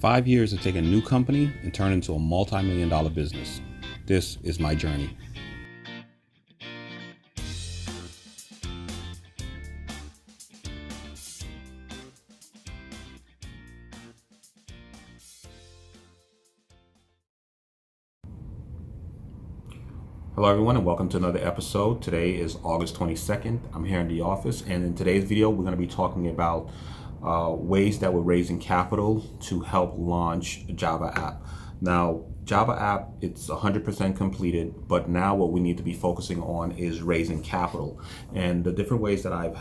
5 years to take a new company and turn into a multi-million-dollar business. This is my journey. Hello everyone and welcome to another episode. Today is August 22nd. I'm here in the office, and in today's video we're going to be talking about ways that we're raising capital to help launch a Java app. Now, Java app, it's 100% completed, but now what we need to be focusing on is raising capital. And the different ways that I've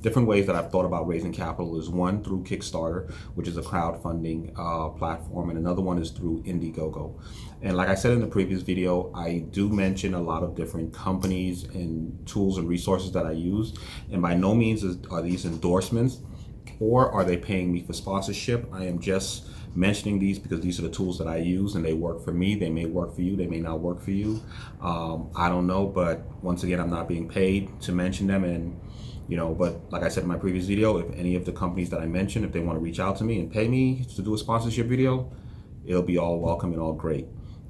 thought about raising capital is one through Kickstarter, which is a crowdfunding platform, and another one is through Indiegogo. And like I said in the previous video, I do mention a lot of different companies and tools and resources that I use, and by no means are these endorsements or are they paying me for sponsorship. I am just mentioning these because these are the tools that I use and they work for me. They may work for you, they may not work for you. I don't know, but once again, I'm not being paid to mention them. And but like I said in my previous video, if any of the companies that I mentioned, if they want to reach out to me and pay me to do a sponsorship video, it'll be all welcome and all great.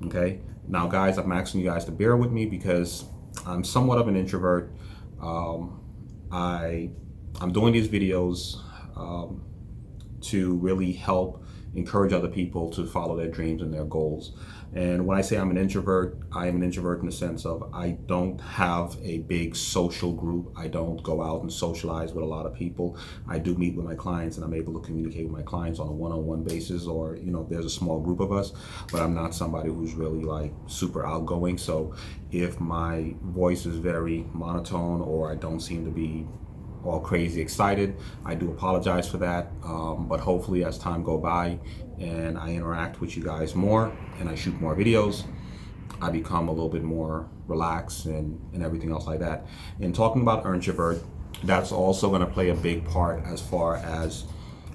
Okay. Now, guys, I'm asking you guys to bear with me because I'm somewhat of an introvert. I'm doing these videos to really help encourage other people to follow their dreams and their goals. And when I say I'm an introvert, I am an introvert in the sense of I don't have a big social group. I don't go out and socialize with a lot of people. I do meet with my clients and I'm able to communicate with my clients on a one-on-one basis, or there's a small group of us, but I'm not somebody who's really like super outgoing. So if my voice is very monotone or I don't seem to be all crazy excited, I do apologize for that, but hopefully as time go by and I interact with you guys more and I shoot more videos, I become a little bit more relaxed and everything else like that. And talking about introvert, that's also going to play a big part as far as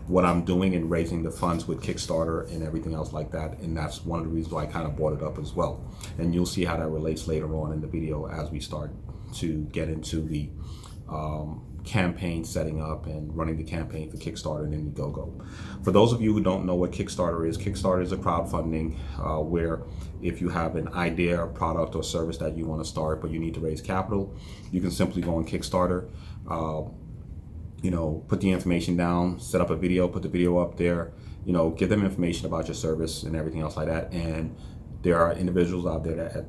what I'm doing in raising the funds with Kickstarter and everything else like that. And that's one of the reasons why I kind of brought it up as well. And you'll see how that relates later on in the video as we start to get into the campaign setting up and running the campaign for Kickstarter and Indiegogo. For those of you who don't know what Kickstarter is a crowdfunding where if you have an idea, product, or service that you want to start but you need to raise capital, you can simply go on Kickstarter, put the information down, set up a video, put the video up there, give them information about your service and everything else like that. And there are individuals out there that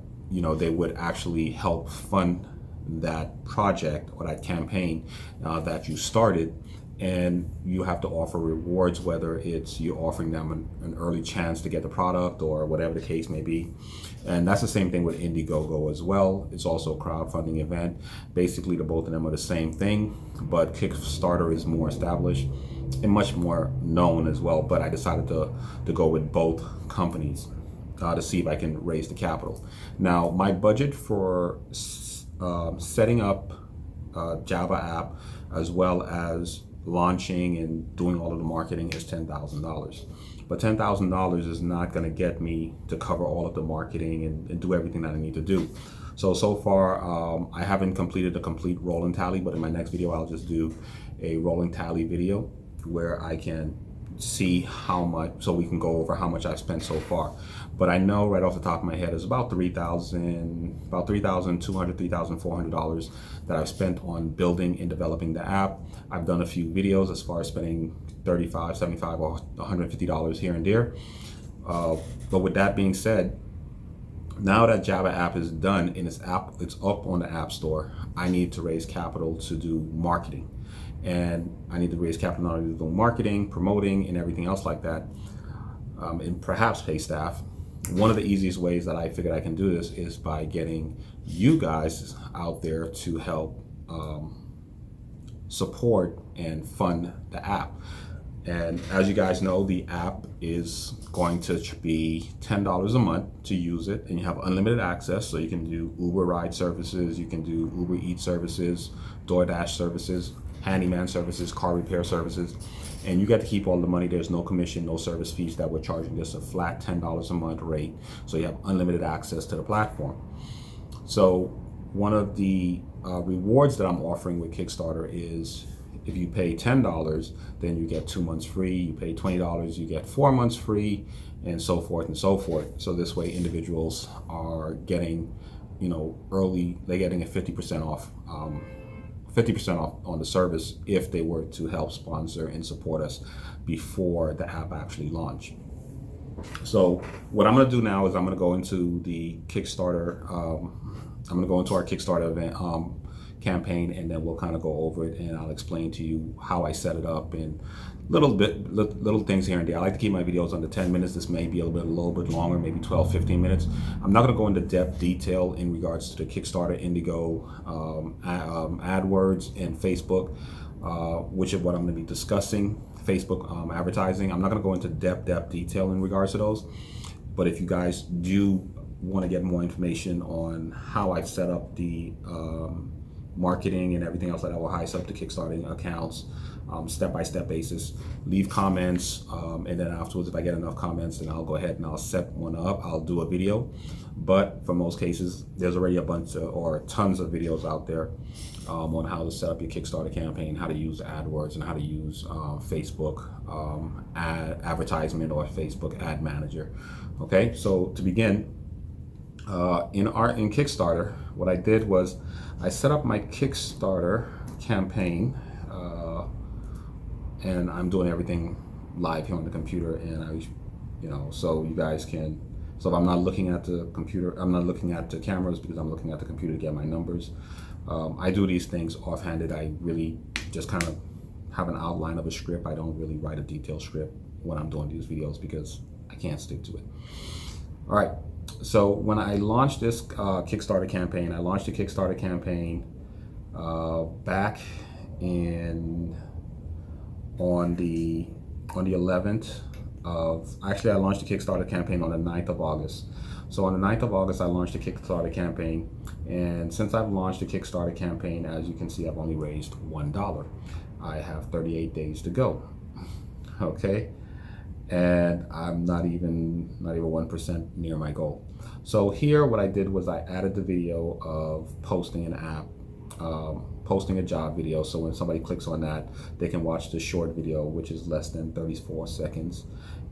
they would actually help fund that project or that campaign that you started, and you have to offer rewards, whether it's you're offering them an early chance to get the product or whatever the case may be. And that's the same thing with Indiegogo as well. It's also a crowdfunding event. Basically, the both of them are the same thing, but Kickstarter is more established and much more known as well. But I decided to go with both companies to see if I can raise the capital. Now, my budget for setting up a Java app as well as launching and doing all of the marketing is $10,000. But $10,000 is not going to get me to cover all of the marketing and do everything that I need to do. So far, I haven't completed a complete rolling tally, but in my next video, I'll just do a rolling tally video where I can see how much, so we can go over how much I've spent so far. But I know right off the top of my head is about $3,200, $3,400 that I've spent on building and developing the app. I've done a few videos as far as spending $35, $75, or $150 here and there. But with that being said, now that Java app is done and it's up on the App Store, I need to raise capital to do marketing. And I need to raise capital not only to do marketing, promoting, and everything else like that, and perhaps pay staff. One of the easiest ways that I figured I can do this is by getting you guys out there to help support and fund the app. And as you guys know, the app is going to be $10 a month to use it, and you have unlimited access. So you can do Uber ride services, you can do Uber Eats services, DoorDash services, handyman services, car repair services, and you get to keep all the money. There's no commission, no service fees that we're charging, just a flat $10 a month rate. So you have unlimited access to the platform. So one of the rewards that I'm offering with Kickstarter is If you pay $10, then you get 2 months free. You pay $20, you get 4 months free, and so forth and so forth. So this way individuals are getting, early, they're getting a 50% off, 50% off on the service if they were to help sponsor and support us before the app actually launched. So what I'm going to do now is I'm going to go into the Kickstarter, I'm going to go into our Kickstarter event, campaign, and then we'll kind of go over it, and I'll explain to you how I set it up and little things here and there. I like to keep my videos under 10 minutes. This may be a little bit longer, maybe 12, 15 minutes. I'm not going to go into depth detail in regards to the Kickstarter, Indigo, AdWords, and Facebook, which is what I'm going to be discussing. Facebook advertising. I'm not going to go into depth detail in regards to those, but if you guys do want to get more information on how I've set up the marketing and everything else like that, how I set up the Kickstarter accounts, step-by-step basis, leave comments, and then afterwards, if I get enough comments, then I'll go ahead and I'll set one up. I'll do a video, but for most cases, there's already a bunch or tons of videos out there on how to set up your Kickstarter campaign, how to use AdWords, and how to use Facebook advertisement or Facebook ad manager. Okay, so to begin, in Kickstarter, what I did was I set up my Kickstarter campaign, and I'm doing everything live here on the computer, and so you guys can. So if I'm not looking at the computer, I'm not looking at the cameras because I'm looking at the computer to get my numbers. I do these things offhanded. I really just kind of have an outline of a script. I don't really write a detailed script when I'm doing these videos because I can't stick to it. All right. So when I launched this Kickstarter campaign, I launched the Kickstarter campaign back on the 11th of, actually I launched the Kickstarter campaign on the 9th of August. So on the 9th of August, I launched the Kickstarter campaign, and since I've launched the Kickstarter campaign, as you can see, I've only raised $1. I have 38 days to go. Okay. And I'm not even 1% near my goal. So here what I did was I added the video of posting an app, posting a job video, so when somebody clicks on that, they can watch the short video, which is less than 34 seconds.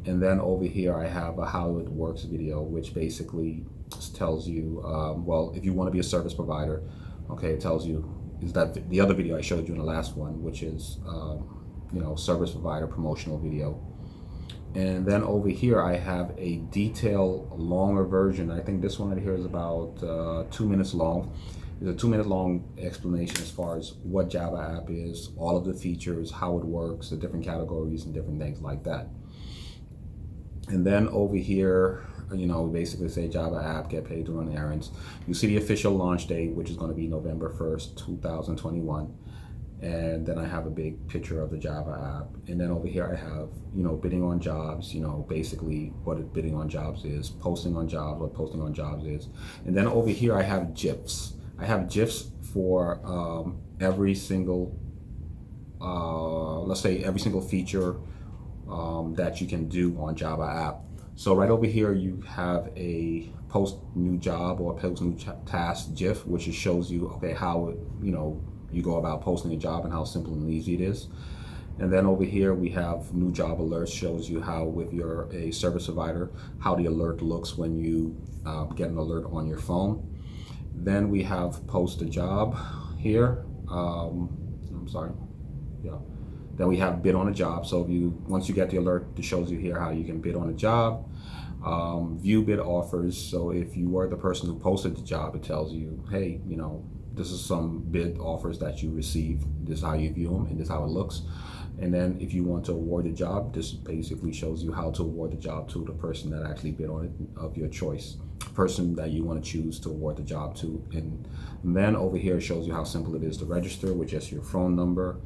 And then over here I have a how it works video, which basically tells you, well, if you want to be a service provider, okay, it tells you, is that the other video I showed you in the last one, which is service provider promotional video. And then over here I have a detailed longer version. I think this one right here is about 2 minutes long. It's a 2 minute long explanation as far as what Java app is, all of the features, how it works, the different categories and different things like that. And then over here, we basically say Java app, get paid to run errands. You see the official launch date, which is going to be November 1st, 2021. And then I have a big picture of the Java app. And then over here I have, bidding on jobs, basically what bidding on jobs is, posting on jobs, what posting on jobs is. And then over here I have GIFs. I have GIFs for every single, let's say every single feature that you can do on Java app. So right over here you have a post new job or post new task GIF, which just shows you, okay, how, you go about posting a job and how simple and easy it is. And then over here we have new job alerts, shows you how with a service provider, how the alert looks when you get an alert on your phone. Then we have post a job here. Then we have bid on a job. So once you get the alert, it shows you here how you can bid on a job. View bid offers. So if you were the person who posted the job, it tells you, hey, this is some bid offers that you received. This is how you view them, and this is how it looks. And then if you want to award the job, this basically shows you how to award the job to the person that actually bid on it of your choice, person that you want to choose to award the job to. And then over here it shows you how simple it is to register with just your phone number.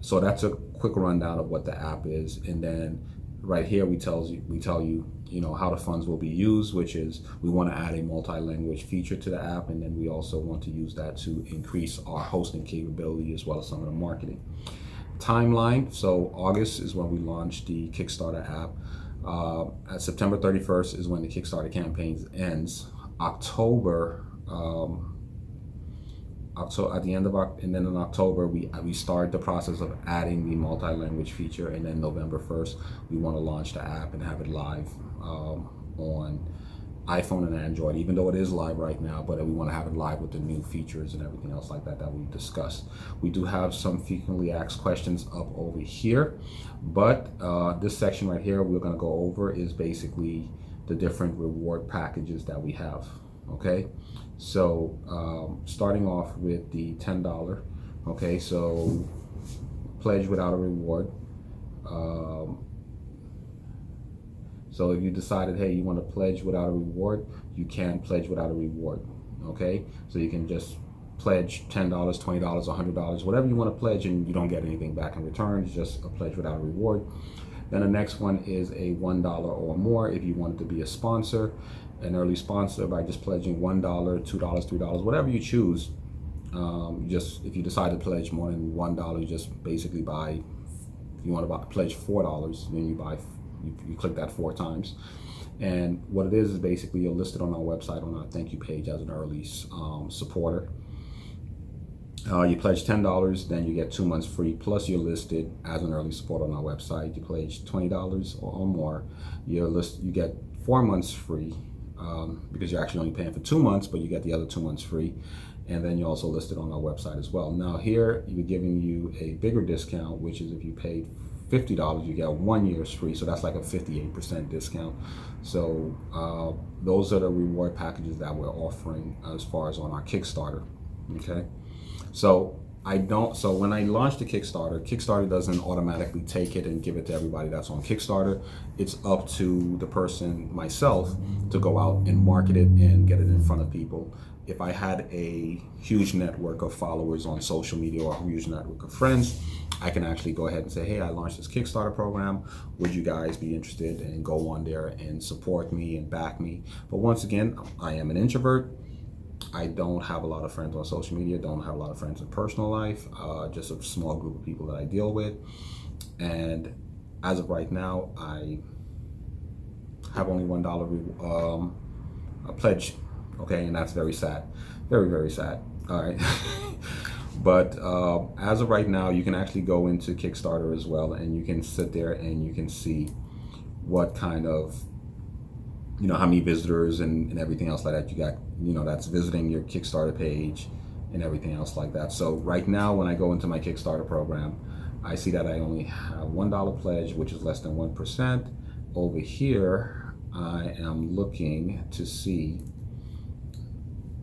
So that's a quick rundown of what the app is. And then right here we tell you how the funds will be used, which is we want to add a multi-language feature to the app, and then we also want to use that to increase our hosting capability as well as some of the marketing. Timeline, so August is when we launched the Kickstarter app. At September 31st is when the Kickstarter campaign ends. October October, at the end of and then in October we start the process of adding the multi-language feature, and then November 1st we want to launch the app and have it live on iPhone and Android, even though it is live right now, but we want to have it live with the new features and everything else like that we've discussed. We do have some frequently asked questions up over here, but this section right here we're going to go over is basically the different reward packages that we have. Okay, so starting off with the $10. Okay, so pledge without a reward. So if you decided, hey, you want to pledge without a reward, you can pledge without a reward. Okay, so you can just pledge $10, $20, $100, whatever you want to pledge, and you don't get anything back in return. It's just a pledge without a reward. Then the next one is a $1 or more if you wanted to be a sponsor, an early sponsor, by just pledging $1, $2, $3, whatever you choose. Just if you decide to pledge more than $1, you just basically buy. If you want to pledge $4, then you buy. You click that 4 times, and what it is basically you're listed on our website on our thank you page as an early supporter. You pledge $10, then you get 2 months free, plus you're listed as an early supporter on our website. You pledge $20 or more, you get 4 months free, because you're actually only paying for 2 months, but you get the other 2 months free, and then you're also listed on our website as well. Now here we're giving you a bigger discount, which is if you paid $50, you get 1 year's free, so that's like a 58% discount. So those are the reward packages that we're offering as far as on our Kickstarter. Okay, so when I launched the Kickstarter doesn't automatically take it and give it to everybody that's on Kickstarter. It's up to the person, myself, to go out and market it and get it in front of people. If I had a huge network of followers on social media or a huge network of friends, I can actually go ahead and say, hey, I launched this Kickstarter program. Would you guys be interested? And go on there and support me and back me. But once again, I am an introvert. I don't have a lot of friends on social media, don't have a lot of friends in personal life, just a small group of people that I deal with. And as of right now, I have only $1 pledge. Okay, and that's very sad, very, very sad. All right. But as of right now, you can actually go into Kickstarter as well, and you can sit there and you can see what kind of, how many visitors and everything else like that you got, that's visiting your Kickstarter page and everything else like that. So right now, when I go into my Kickstarter program, I see that I only have $1 pledge, which is less than 1%. Over here, I am looking to see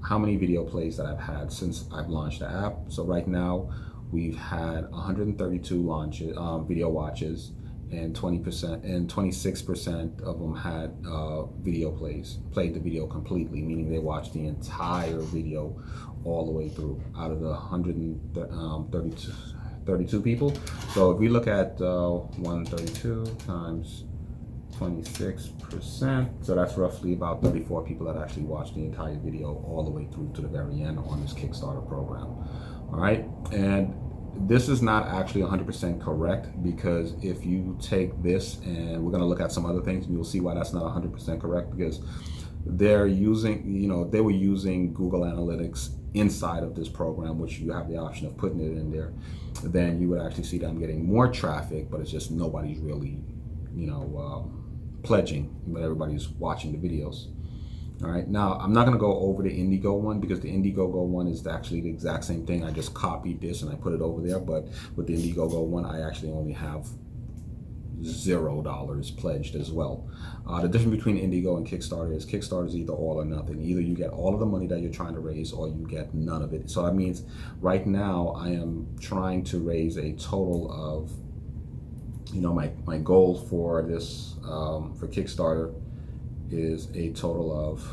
how many video plays that I've had since I've launched the app. So right now we've had 132 video watches, and 20% and 26% of them had video plays, played the video completely, meaning they watched the entire video all the way through out of the 132 people. So if we look at 132 times 26%, so that's roughly about 34 people that actually watched the entire video all the way through to the very end on this Kickstarter program. All right, and this is not actually 100% correct, because if you take this, and we're going to look at some other things, and you'll see why that's not 100% correct, because they were using Google Analytics inside of this program, which you have the option of putting it in there. Then you would actually see that I'm getting more traffic, but it's just nobody's really pledging, but everybody's watching the videos. All right, now I'm not going to go over the Indiegogo one, because the Indiegogo one is actually the exact same thing. I just copied this and I put it over there, but with the Indiegogo one, I actually only have $0 pledged as well. The difference between Indiegogo and Kickstarter is either all or nothing. Either you get all of the money that you're trying to raise, or you get none of it. So that means right now I am trying to raise a total of, my goal for this for Kickstarter is a total of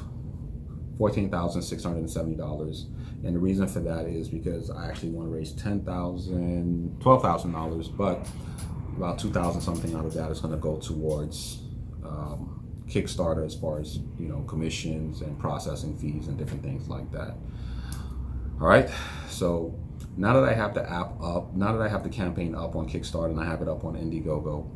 $14,670, and the reason for that is because I actually want to raise $12,000, but about 2,000 something out of that is going to go towards Kickstarter, as far as commissions and processing fees and different things like that. All right, so now that I have the app up, now that I have the campaign up on Kickstarter and I have it up on Indiegogo,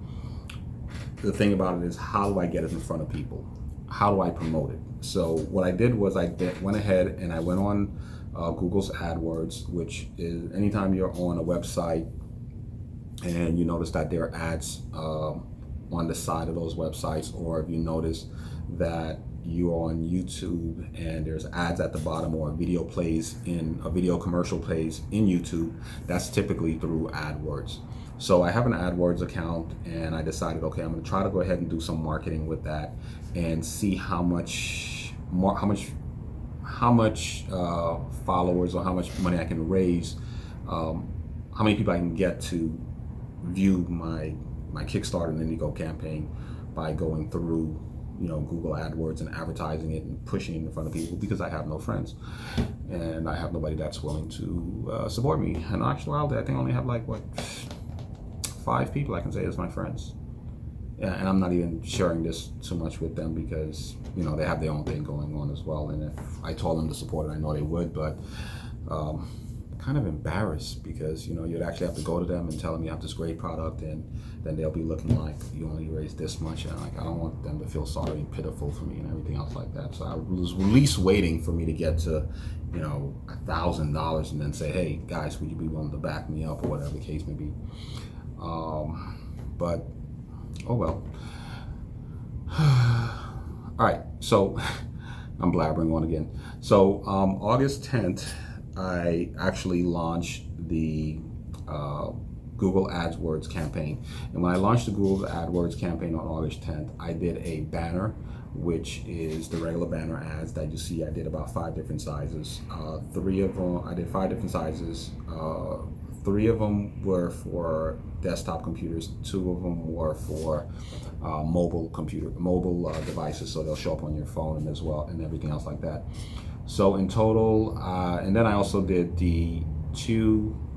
the thing about it is, how do I get it in front of people? How do I promote it? So what I did was I went ahead and I went on Google's AdWords, which is anytime you're on a website and you notice that there are ads on the side of those websites, or if you notice that you're on YouTube and there's ads at the bottom, or a video commercial plays in YouTube, that's typically through AdWords. So I have an AdWords account, and I decided, okay, I'm going to try to go ahead and do some marketing with that and see how much followers, or how much money I can raise, how many people I can get to view my Kickstarter and Indiegogo campaign by going through Google AdWords and advertising it and pushing it in front of people, because I have no friends and I have nobody that's willing to support me. And actually, I think I only have 5 people I can say as my friends. And I'm not even sharing this too much with them, because they have their own thing going on as well. And if I told them to support it, I know they would, but kind of embarrassed, because you'd actually have to go to them and tell them you have this great product, and then they'll be looking like you only raised this much, and I don't want them to feel sorry and pitiful for me and everything else like that. So I was at least waiting for me to get to $1,000 and then say, hey guys, would you be willing to back me up, or whatever the case may be. But oh well. All right, so I'm blabbering on again. So August 10th, I actually launched the Google AdWords campaign. And when I launched the Google AdWords campaign on August 10th, I did a banner, which is the regular banner ads that you see. I did about 5 different sizes. I did 5 different sizes. 3 of them were for desktop computers. 2 of them were for mobile devices, so they'll show up on your phone and as well, and everything else like that. So in total, and then I also did 2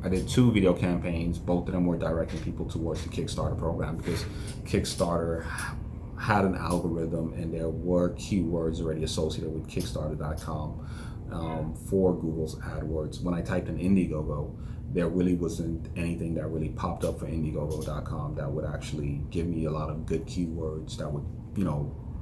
video campaigns. Both of them were directing people towards the Kickstarter program, because Kickstarter had an algorithm and there were keywords already associated with Kickstarter.com for Google's AdWords. When I typed in Indiegogo, there really wasn't anything that really popped up for Indiegogo.com that would actually give me a lot of good keywords that would,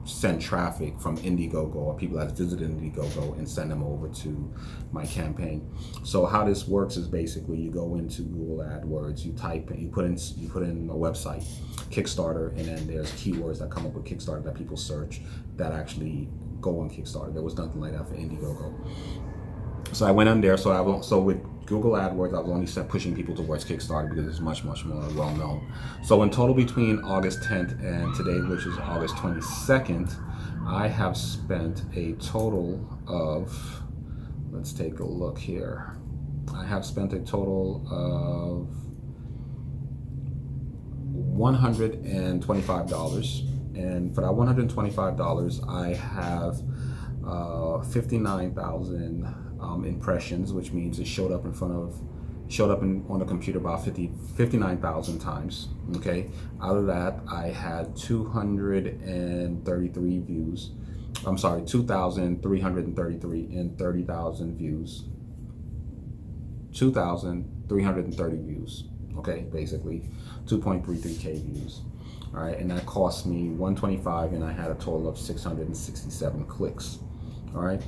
send traffic from Indiegogo, or people that visited Indiegogo, and send them over to my campaign. So how this works is basically you go into Google AdWords, you put in a website, Kickstarter, and then there's keywords that come up with Kickstarter that people search that actually go on Kickstarter. There was nothing like that for Indiegogo. So I went on there. So with Google AdWords, I was only pushing people towards Kickstarter because it's much, much more well known. So in total, between August 10th and today, which is August 22nd, I have spent a total of, let's take a look here. I have spent a total of $125. And for that $125, I have 59,000 impressions, which means it showed up on the computer about 59,000 times. Okay, out of that, I had 233 views. I'm sorry, 2,333 and 30,000 views. 2,330 views. Okay, basically 2.33K views. All right, and that cost me $125, and I had a total of 667 clicks. All right,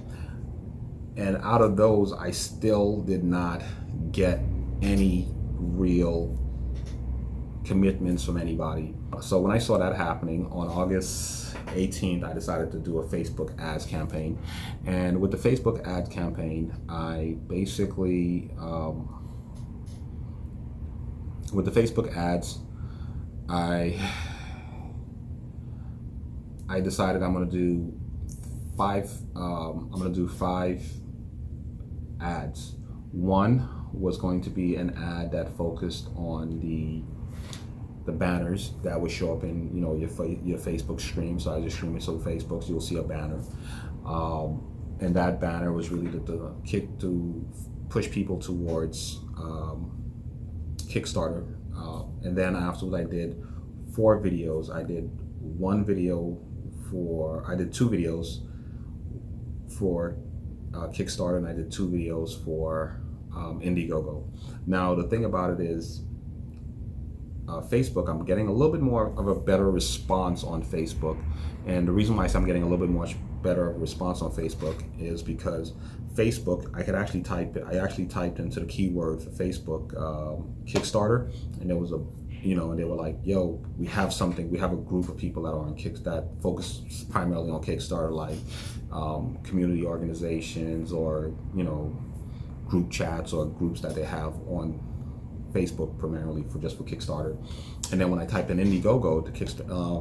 and out of those, I still did not get any real commitments from anybody. So when I saw that happening on August 18th, I decided to do a Facebook ads campaign. And with the Facebook ad campaign, I basically, with the Facebook ads, I decided I'm going to do 5 ads. One was going to be an ad that focused on the banners that would show up in your Facebook stream. So I just stream it to Facebook, so you'll see a banner, and that banner was really to push people towards Kickstarter. And then afterwards, I did 4 videos. I did 2 videos for Kickstarter, and I did 2 videos for Indiegogo. Now the thing about it is, Facebook, I'm getting a little bit more of a better response on Facebook, and the reason why I say I'm getting a little bit better response on Facebook is because Facebook, I actually typed into the keyword for Facebook, Kickstarter, and there was and they were like, yo, we have a group of people that are on that focus primarily on Kickstarter, like community organizations or, group chats or groups that they have on Facebook primarily for Kickstarter. And then when I typed in Indiegogo,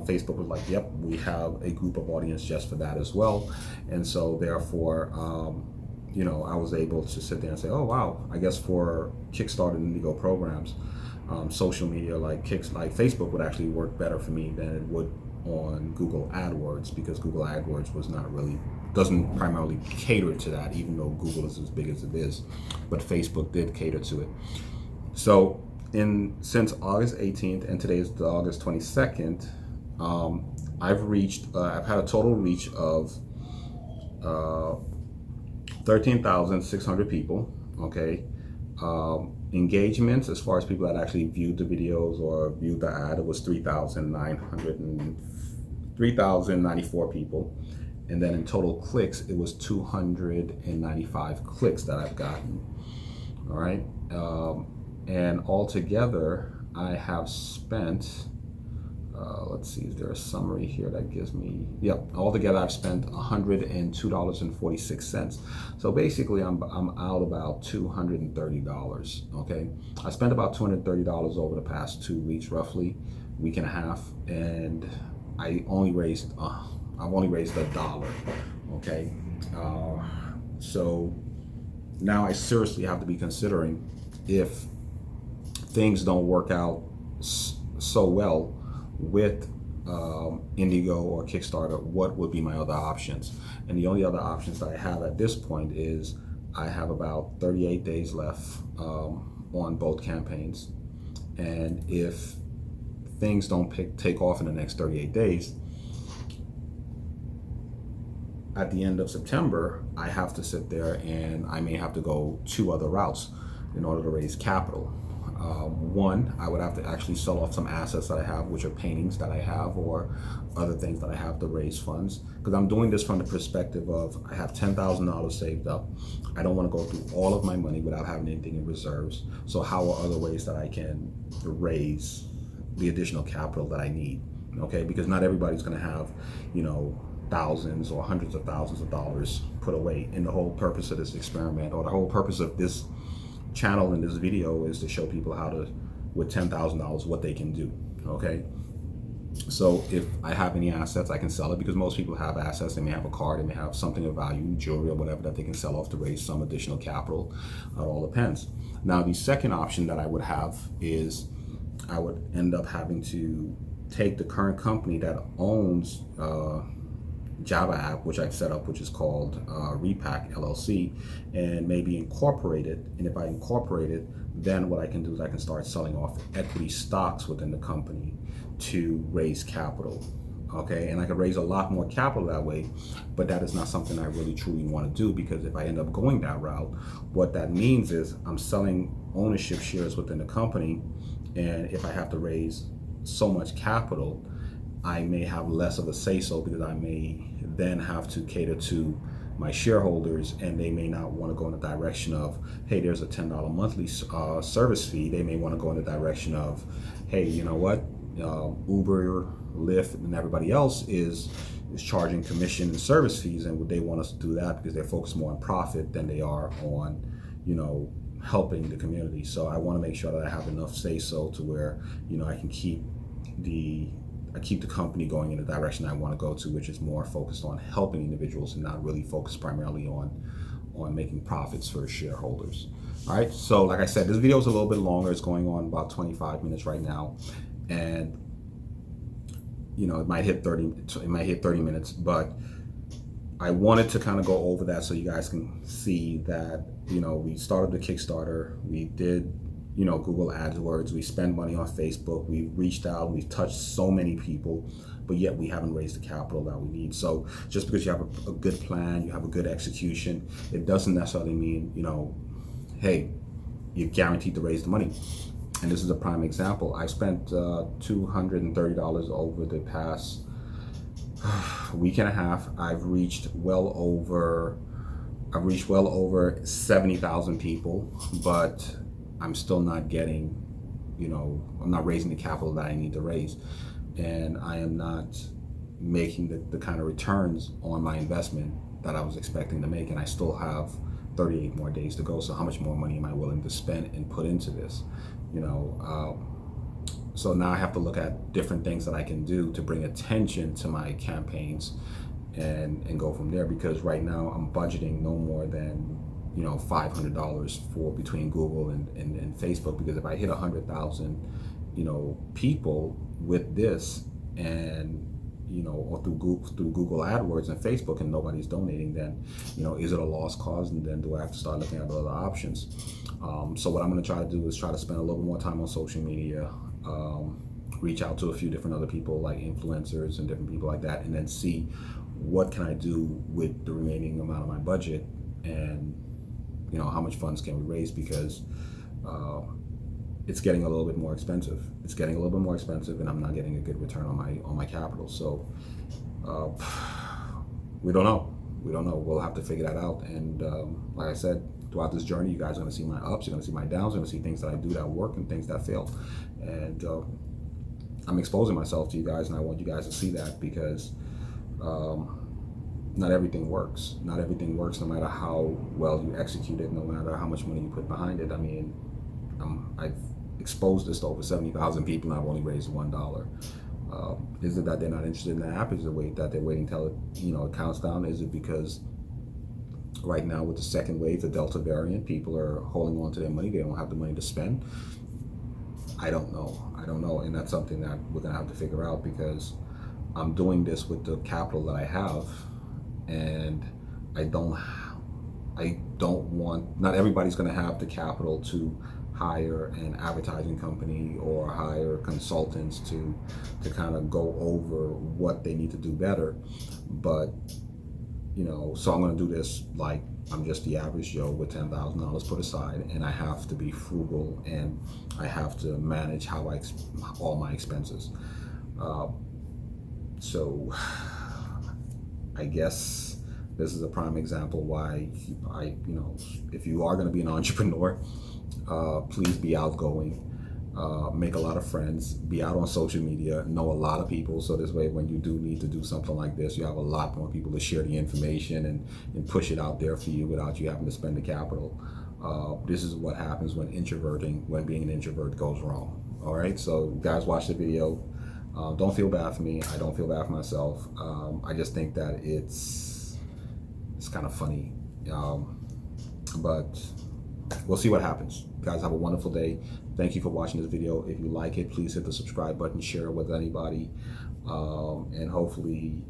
Facebook was like, yep, we have a group of audience just for that as well. And so therefore, I was able to sit there and say, oh wow, I guess for Kickstarter and Indiegogo programs, social media like Facebook would actually work better for me than it would on Google AdWords, because Google AdWords doesn't primarily cater to that, even though Google is as big as it is, but Facebook did cater to it. So since August 18th, and today is August 22nd, I've had a total reach of 13,600 people. Okay. Engagements, as far as people that actually viewed the videos or viewed the ad, it was 3,094 people. And then in total clicks, it was 295 clicks that I've gotten. All right. And altogether, I have spent, let's see, is there a summary here that gives me, yep, altogether I've spent $102.46. So basically I'm out about $230, okay? I spent about $230 over the past 2 weeks, roughly, week and a half, and I've only raised $1, okay? So now I seriously have to be considering, if things don't work out so well with Indigo or Kickstarter, what would be my other options? And the only other options that I have at this point is I have about 38 days left on both campaigns. And if things don't take off in the next 38 days, at the end of September, I have to sit there and I may have to go 2 other routes in order to raise capital. One, I would have to actually sell off some assets that I have, which are paintings that I have or other things that I have to raise funds. Because I'm doing this from the perspective of, I have $10,000 saved up. I don't want to go through all of my money without having anything in reserves. So how are other ways that I can raise the additional capital that I need? Okay, because not everybody's going to have, thousands or hundreds of thousands of dollars put away. And the whole purpose of this experiment, or the whole purpose of this channel in this video, is to show people how to, with $10,000, what they can do. Okay, so if I have any assets, I can sell it, because most people have assets. They may have a car, they may have something of value, jewelry or whatever, that they can sell off to raise some additional capital. It all depends. Now the second option that I would have is I would end up having to take the current company that owns Java app, which I've set up, which is called Repack LLC, and maybe incorporate it. And if I incorporate it, then what I can do is I can start selling off equity stocks within the company to raise capital. Okay, and I can raise a lot more capital that way, but that is not something I really truly want to do, because if I end up going that route, what that means is I'm selling ownership shares within the company, and if I have to raise so much capital, I may have less of a say-so, because I may then have to cater to my shareholders, and they may not want to go in the direction of, hey, there's a $10 monthly service fee. They may want to go in the direction of, hey, you know what, Uber, Lyft, and everybody else is charging commission and service fees, and would they want us to do that because they're focused more on profit than they are on, helping the community. So I want to make sure that I have enough say-so to where, I can keep the company going in the direction I want to go to, which is more focused on helping individuals and not really focused primarily on making profits for shareholders. All right, so like I said, this video is a little bit longer. It's going on about 25 minutes right now, and it might hit 30 minutes, but I wanted to kind of go over that so you guys can see that, we started the Kickstarter, we did Google AdWords, we spend money on Facebook, we've reached out, we've touched so many people, but yet we haven't raised the capital that we need. So just because you have a good plan, you have a good execution, it doesn't necessarily mean, hey, you're guaranteed to raise the money. And this is a prime example. I spent $230 over the past week and a half, I've reached well over 70,000 people, but I'm still not getting, I'm not raising the capital that I need to raise, and I am not making the kind of returns on my investment that I was expecting to make, and I still have 38 more days to go. So how much more money am I willing to spend and put into this? So now I have to look at different things that I can do to bring attention to my campaigns and go from there, because right now I'm budgeting no more than $500 for between Google and Facebook, because if I hit 100,000 people with this, and or through Google AdWords and Facebook, and nobody's donating, then is it a lost cause? And then do I have to start looking at other options? So what I'm going to try to do is try to spend a little bit more time on social media, reach out to a few different other people like influencers and different people like that, and then see what can I do with the remaining amount of my budget, and how much funds can we raise, because it's getting a little bit more expensive. It's getting a little bit more expensive, and I'm not getting a good return on my capital. So we don't know. We'll have to figure that out. And like I said, throughout this journey, you guys are going to see my ups, you're going to see my downs, you're going to see things that I do that work and things that fail. And I'm exposing myself to you guys, and I want you guys to see that, because not everything works. Not everything works, no matter how well you execute it, no matter how much money you put behind it. I mean, I've exposed this to over 70,000 people, and I've only raised $1. Is it that they're not interested in the app? Is it that they're waiting till it counts down? Is it because right now with the second wave, the Delta variant, people are holding on to their money, they don't have the money to spend? I don't know, and that's something that we're gonna have to figure out, because I'm doing this with the capital that I have, and I don't want, not everybody's gonna have the capital to hire an advertising company or hire consultants to kind of go over what they need to do better. But so I'm going to do this like I'm just the average Joe with $10,000 put aside, and I have to be frugal, and I have to manage all my expenses. So I guess this is a prime example why if you are going to be an entrepreneur, please be outgoing, make a lot of friends, be out on social media, know a lot of people, so this way when you do need to do something like this, you have a lot more people to share the information and push it out there for you without you having to spend the capital. This is what happens when being an introvert goes wrong. All right, so guys, watch the video. Don't feel bad for me. I don't feel bad for myself. I just think that it's kind of funny, but we'll see what happens. Guys, have a wonderful day. Thank you for watching this video. If you like it, please hit the subscribe button, share it with anybody, and hopefully,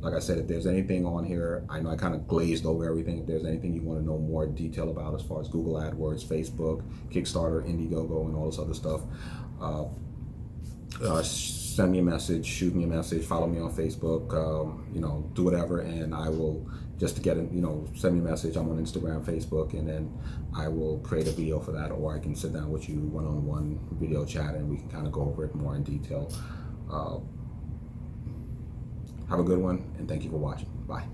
like I said, if there's anything on here, I know I kind of glazed over everything. If there's anything you want to know more detail about as far as Google AdWords, Facebook, Kickstarter, Indiegogo, and all this other stuff, send me a message, shoot me a message, follow me on Facebook, do whatever, and I will just to get it, send me a message. I'm on Instagram, Facebook, and then I will create a video for that, or I can sit down with you one-on-one video chat, and we can kind of go over it more in detail. Have a good one, and thank you for watching. Bye.